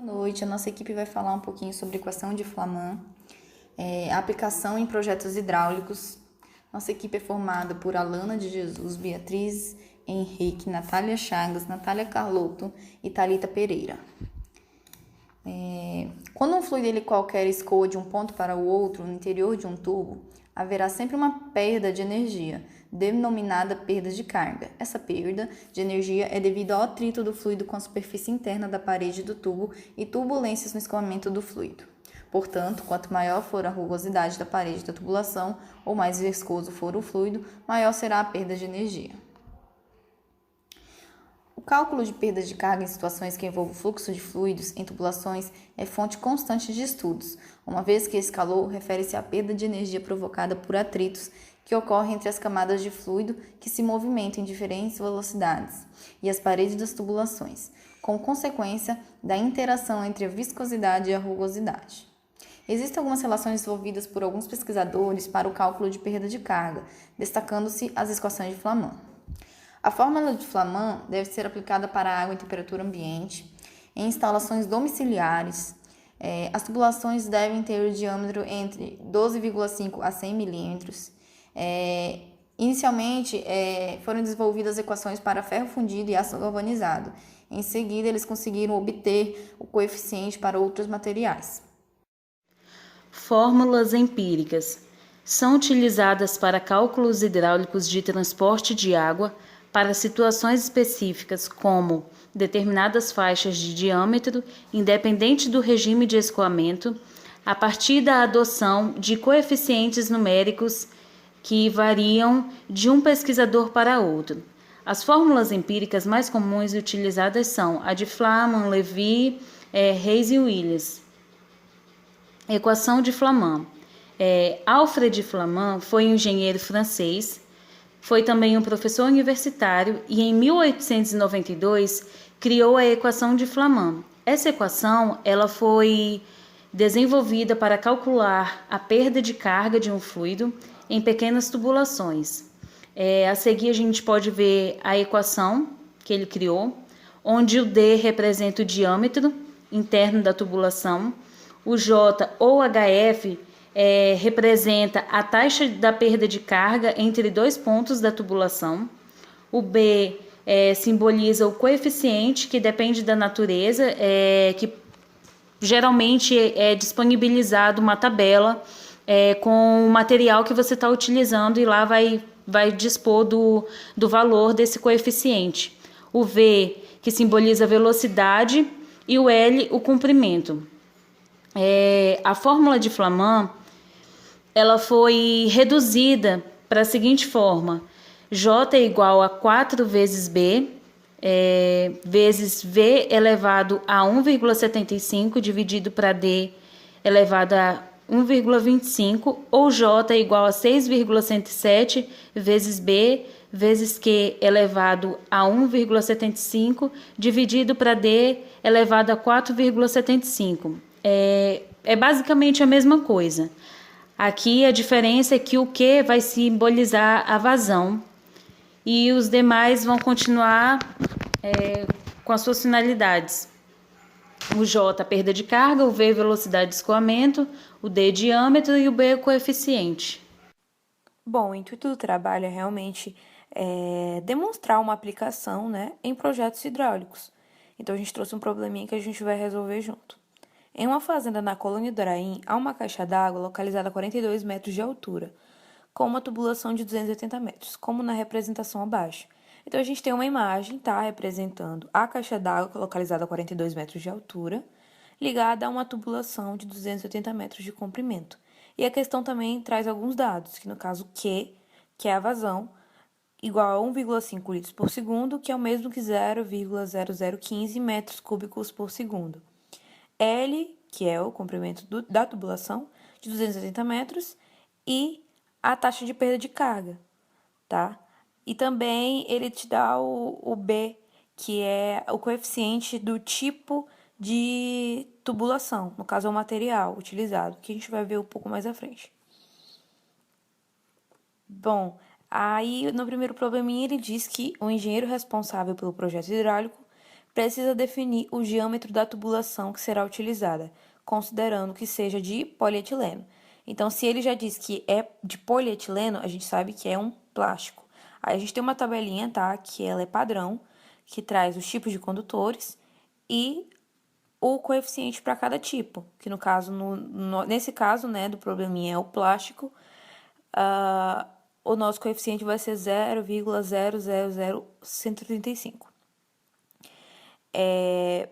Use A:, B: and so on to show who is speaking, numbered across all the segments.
A: Boa noite, a nossa equipe vai falar um pouquinho sobre equação de Flaman, aplicação em projetos hidráulicos. Nossa equipe é formada por Alana de Jesus, Beatriz Henrique, Natália Chagas, Natália Carlotto e Thalita Pereira. Quando um fluido qualquer escoa de um ponto para o outro no interior de um tubo, haverá sempre uma perda de energia, denominada perda de carga. Essa perda de energia é devido ao atrito do fluido com a superfície interna da parede do tubo e turbulências no escoamento do fluido. Portanto, quanto maior for a rugosidade da parede da tubulação ou mais viscoso for o fluido, maior será a perda de energia. O cálculo de perdas de carga em situações que envolvam fluxo de fluidos em tubulações é fonte constante de estudos, uma vez que esse calor refere-se à perda de energia provocada por atritos que ocorrem entre as camadas de fluido que se movimentam em diferentes velocidades e as paredes das tubulações, com consequência da interação entre a viscosidade e a rugosidade. Existem algumas relações desenvolvidas por alguns pesquisadores para o cálculo de perda de carga, destacando-se as equações de Flaman. A fórmula de Flaman deve ser aplicada para água em temperatura ambiente, em instalações domiciliares. As tubulações devem ter o diâmetro entre 12,5 a 100 milímetros. Inicialmente, foram desenvolvidas equações para ferro fundido e aço galvanizado. Em seguida, eles conseguiram obter o coeficiente para outros materiais.
B: Fórmulas empíricas são utilizadas para cálculos hidráulicos de transporte de água para situações específicas, como determinadas faixas de diâmetro, independente do regime de escoamento, a partir da adoção de coeficientes numéricos que variam de um pesquisador para outro. As fórmulas empíricas mais comuns utilizadas são a de Flaman, Levy, Reis e Willis. Equação de Flaman. Alfred Flaman foi um engenheiro francês, foi também um professor universitário e em 1892 criou a equação de Flaman. Essa equação ela foi desenvolvida para calcular a perda de carga de um fluido em pequenas tubulações. A seguir a gente pode ver a equação que ele criou, onde o D representa o diâmetro interno da tubulação, o J ou HF representa a taxa da perda de carga entre dois pontos da tubulação. O B simboliza o coeficiente, que depende da natureza, que geralmente é disponibilizado uma tabela com o material que você está utilizando e lá vai dispor do valor desse coeficiente. O V, que simboliza a velocidade, e o L, o comprimento. A fórmula de Flaman ela foi reduzida para a seguinte forma: J é igual a 4 vezes B, vezes V elevado a 1,75 dividido para D elevado a 1,25, ou J é igual a 6,107 vezes B vezes Q elevado a 1,75 dividido para D elevado a 4,75. É basicamente a mesma coisa. Aqui a diferença é que o Q vai simbolizar a vazão e os demais vão continuar com as suas finalidades. O J, perda de carga, o V, velocidade de escoamento, o D, diâmetro e o B, coeficiente.
C: Bom, o intuito do trabalho é realmente demonstrar uma aplicação, né, em projetos hidráulicos. Então, a gente trouxe um probleminha que a gente vai resolver junto. Em uma fazenda na colônia do Araim, há uma caixa d'água localizada a 42 metros de altura, com uma tubulação de 280 metros, como na representação abaixo. Então, a gente tem uma imagem, tá, representando a caixa d'água localizada a 42 metros de altura, ligada a uma tubulação de 280 metros de comprimento. E a questão também traz alguns dados, que no caso Q, que é a vazão, igual a 1,5 litros por segundo, que é o mesmo que 0,0015 metros cúbicos por segundo. L, que é o comprimento da tubulação, de 280 metros, e a taxa de perda de carga, tá? E também ele te dá o B, que é o coeficiente do tipo de tubulação, no caso é o material utilizado, que a gente vai ver um pouco mais à frente. Bom, aí no primeiro probleminha ele diz que o engenheiro responsável pelo projeto hidráulico precisa definir o diâmetro da tubulação que será utilizada, considerando que seja de polietileno. Então, se ele já diz que é de polietileno, a gente sabe que é um plástico. Aí a gente tem uma tabelinha, tá? Que ela é padrão, que traz os tipos de condutores e o coeficiente para cada tipo, que no caso, nesse caso, né, do probleminha é o plástico, o nosso coeficiente vai ser 0,000135.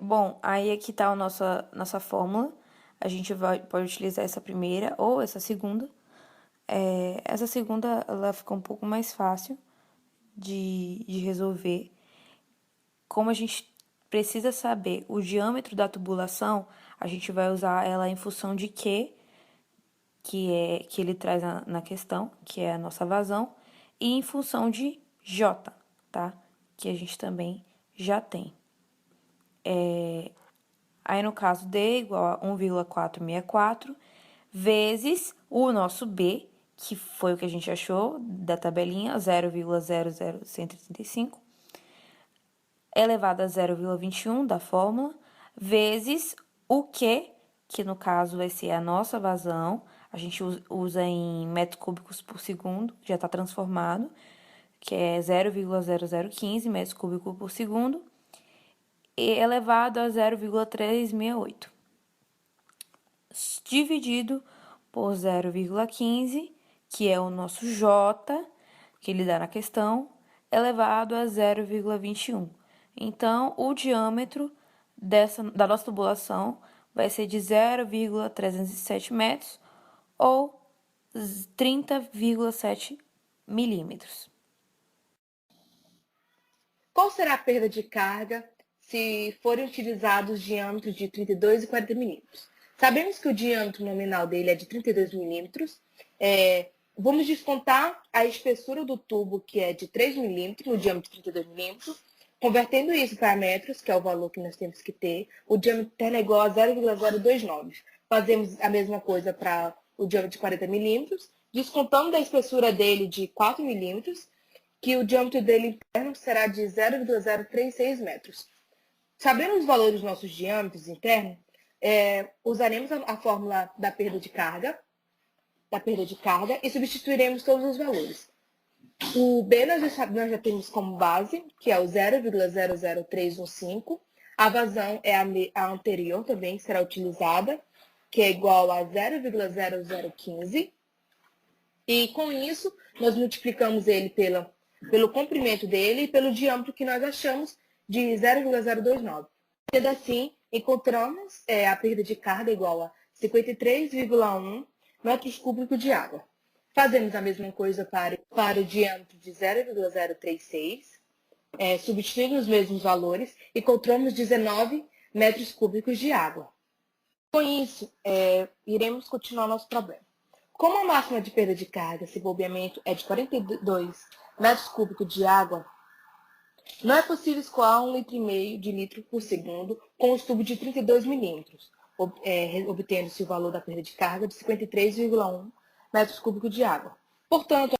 C: Bom, aí aqui tá a nossa fórmula. A gente pode utilizar essa primeira ou essa segunda. Essa segunda, ela fica um pouco mais fácil de resolver. Como a gente precisa saber o diâmetro da tubulação, a gente vai usar ela em função de Q, que ele traz na questão, que é a nossa vazão, e em função de J, tá? Que a gente também já tem. Aí, no caso, D igual a 1,464 vezes o nosso B, que foi o que a gente achou da tabelinha, 0,00135, elevado a 0,21 da fórmula, vezes o Q, que no caso vai ser a nossa vazão, a gente usa em metros cúbicos por segundo, já está transformado, que é 0,0015 metros cúbicos por segundo, e elevado a 0,368, dividido por 0,15, que é o nosso J, que ele dá na questão, elevado a 0,21. Então, o diâmetro da nossa tubulação vai ser de 0,307 metros ou 30,7 milímetros.
D: Qual será a perda de carga se forem utilizados diâmetros de 32 e 40 milímetros? Sabemos que o diâmetro nominal dele é de 32 milímetros. Vamos descontar a espessura do tubo, que é de 3 milímetros, no diâmetro de 32 milímetros. Convertendo isso para metros, que é o valor que nós temos que ter, o diâmetro interno é igual a 0,029. Fazemos a mesma coisa para o diâmetro de 40 milímetros, descontando da espessura dele de 4 milímetros, que o diâmetro dele interno será de 0,036 metros. Sabendo os valores dos nossos diâmetros internos, usaremos a fórmula da perda de carga e substituiremos todos os valores. O B nós já temos como base, que é o 0,00315. A vazão é a anterior também, que será utilizada, que é igual a 0,0015. E com isso, nós multiplicamos ele pelo comprimento dele e pelo diâmetro que nós achamos de 0,029. Sendo assim, encontramos a perda de carga igual a 53,1 metros cúbicos de água. Fazemos a mesma coisa para o diâmetro de 0,036, substituindo os mesmos valores, encontramos 19 metros cúbicos de água. Com isso, iremos continuar nosso problema. Como a máxima de perda de carga, esse bombeamento é de 42 metros cúbicos de água, não é possível escoar 1,5 litro por segundo com os tubos de 32 milímetros, obtendo-se o valor da perda de carga de 53,1 metros cúbicos de água. Portanto,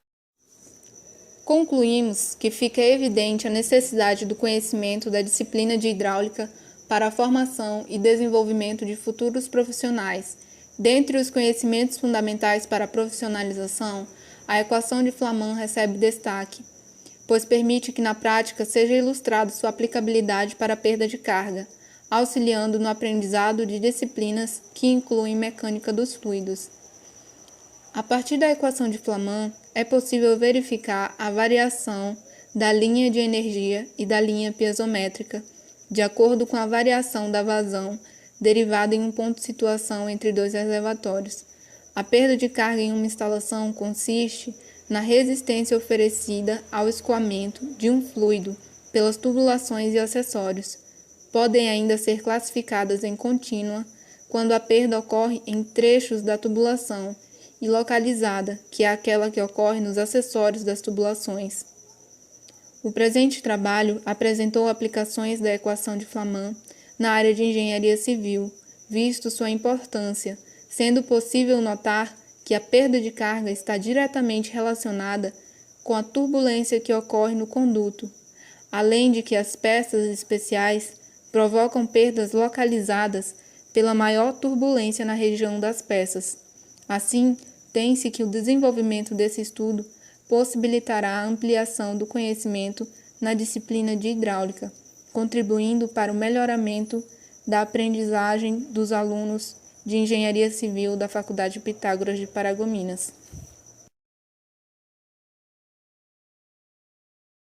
A: concluímos que fica evidente a necessidade do conhecimento da disciplina de hidráulica para a formação e desenvolvimento de futuros profissionais. Dentre os conhecimentos fundamentais para a profissionalização, a equação de Flaman recebe destaque, pois permite que na prática seja ilustrado sua aplicabilidade para a perda de carga, auxiliando no aprendizado de disciplinas que incluem mecânica dos fluidos. A partir da equação de Flaman, é possível verificar a variação da linha de energia e da linha piezométrica, de acordo com a variação da vazão derivada em um ponto de situação entre dois reservatórios. A perda de carga em uma instalação consiste na resistência oferecida ao escoamento de um fluido pelas tubulações e acessórios. Podem ainda ser classificadas em contínua quando a perda ocorre em trechos da tubulação e localizada, que é aquela que ocorre nos acessórios das tubulações. O presente trabalho apresentou aplicações da equação de Flaman na área de engenharia civil, visto sua importância, sendo possível notar que a perda de carga está diretamente relacionada com a turbulência que ocorre no conduto, além de que as peças especiais
E: provocam perdas localizadas pela maior turbulência na região das peças. Assim, tem-se que o desenvolvimento desse estudo possibilitará a ampliação do conhecimento na disciplina de hidráulica, contribuindo para o melhoramento da aprendizagem dos alunos de Engenharia Civil da Faculdade Pitágoras de Paragominas.